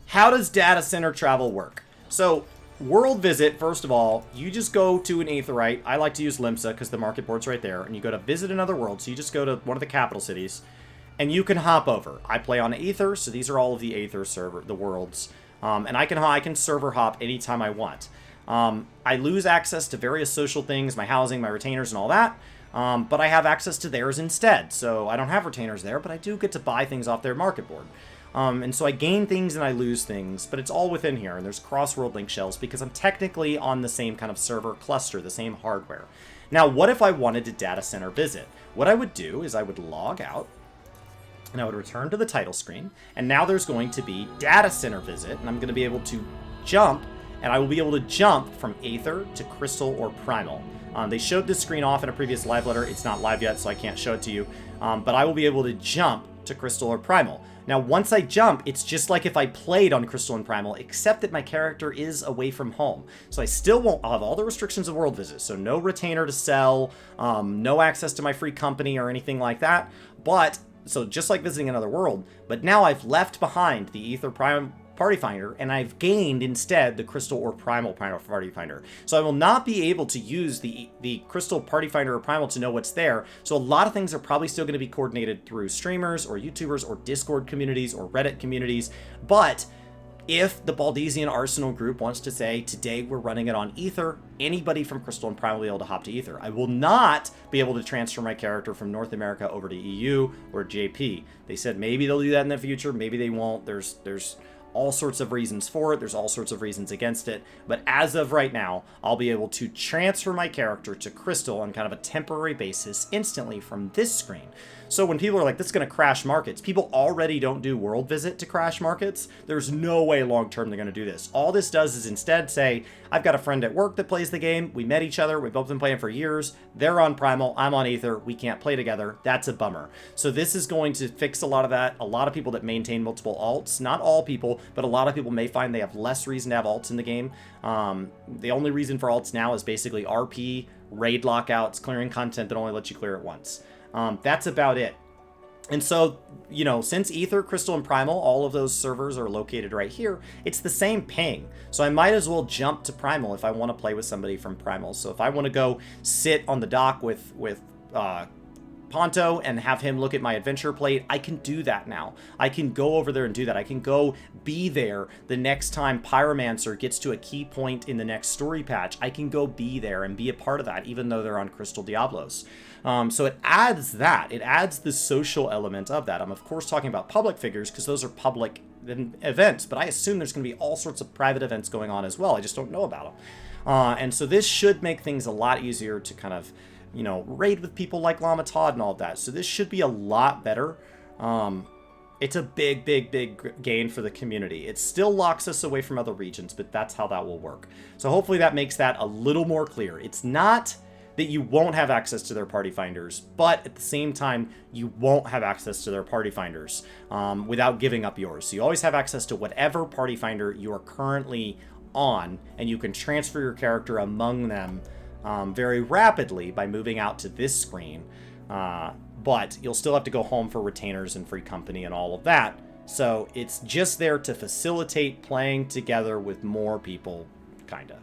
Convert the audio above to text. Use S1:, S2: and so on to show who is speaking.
S1: how does data center travel work? So, World Visit, first of all, you just go to an aetheryte. I like to use Limsa because the market board's right there. And you go to visit another world. So you just go to one of the capital cities. And you can hop over. I play on Aether, so these are all of the Aether server, the worlds. And I can server hop anytime I want. I lose access to various social things, my housing, my retainers, and all that. But I have access to theirs instead. So I don't have retainers there, but I do get to buy things off their market board. And so I gain things and I lose things, but it's all within here. And there's cross-world link shells because I'm technically on the same kind of server cluster, the same hardware. Now, what if I wanted to data center visit? What I would do is I would log out. And I would return to the title screen, and now there's going to be Data Center Visit, and I'm going to be able to jump, and I will be able to jump from Aether to Crystal or Primal. They showed this screen off in a previous live letter. It's not live yet, so I can't show it to you, but I will be able to jump to Crystal or Primal. Now, once I jump, it's just like if I played on Crystal and Primal, except that my character is away from home. So I still won't, I'll have all the restrictions of World Visit, so no retainer to sell, no access to my free company or anything like that, but so just like visiting another world, but now I've left behind the Aether Prime Party Finder, and I've gained instead the Crystal or Primal Party Finder. So I will not be able to use the Crystal Party Finder or Primal to know what's there. So a lot of things are probably still going to be coordinated through streamers or YouTubers or Discord communities or Reddit communities, but if the Baldesian Arsenal group wants to say, today we're running it on Aether, anybody from Crystal and Primal will be able to hop to Aether. I will not be able to transfer my character from North America over to EU or JP. They said maybe they'll do that in the future, maybe they won't. There's all sorts of reasons for it. There's all sorts of reasons against it. But as of right now, I'll be able to transfer my character to Crystal on kind of a temporary basis instantly from this screen. So when people are like, this is going to crash markets, people already don't do World Visit to crash markets. There's no way long-term they're going to do this. All this does is instead say, I've got a friend at work that plays the game. We met each other. We've both been playing for years. They're on Primal. I'm on Aether. We can't play together. That's a bummer. So this is going to fix a lot of that. A lot of people that maintain multiple alts, not all people, but a lot of people may find they have less reason to have alts in the game. The only reason for alts now is basically RP, raid lockouts, clearing content that only lets you clear it once. That's about it. And so, you know, since Aether, Crystal, and Primal, all of those servers are located right here, it's the same ping. So I might as well jump to Primal if I want to play with somebody from Primal. So if I want to go sit on the dock with Ponto and have him look at my adventure plate, I can do that now. I can go over there and do that. I can go be there the next time Pyromancer gets to a key point in the next story patch. I can go be there and be a part of that, even though they're on Crystal Diablos. So it adds that. It adds the social element of that. I'm, of course, talking about public figures because those are public events, but I assume there's going to be all sorts of private events going on as well. I just don't know about them. And so this should make things a lot easier to kind of, you know, raid with people like Llama Todd and all that. So this should be a lot better. It's a big, big, big gain for the community. It still locks us away from other regions, but that's how that will work. So hopefully that makes that a little more clear. It's not that you won't have access to their party finders, but at the same time, you won't have access to their party finders without giving up yours. So you always have access to whatever party finder you are currently on, and you can transfer your character among them very rapidly by moving out to this screen. But you'll still have to go home for retainers and free company and all of that. So it's just there to facilitate playing together with more people, kinda.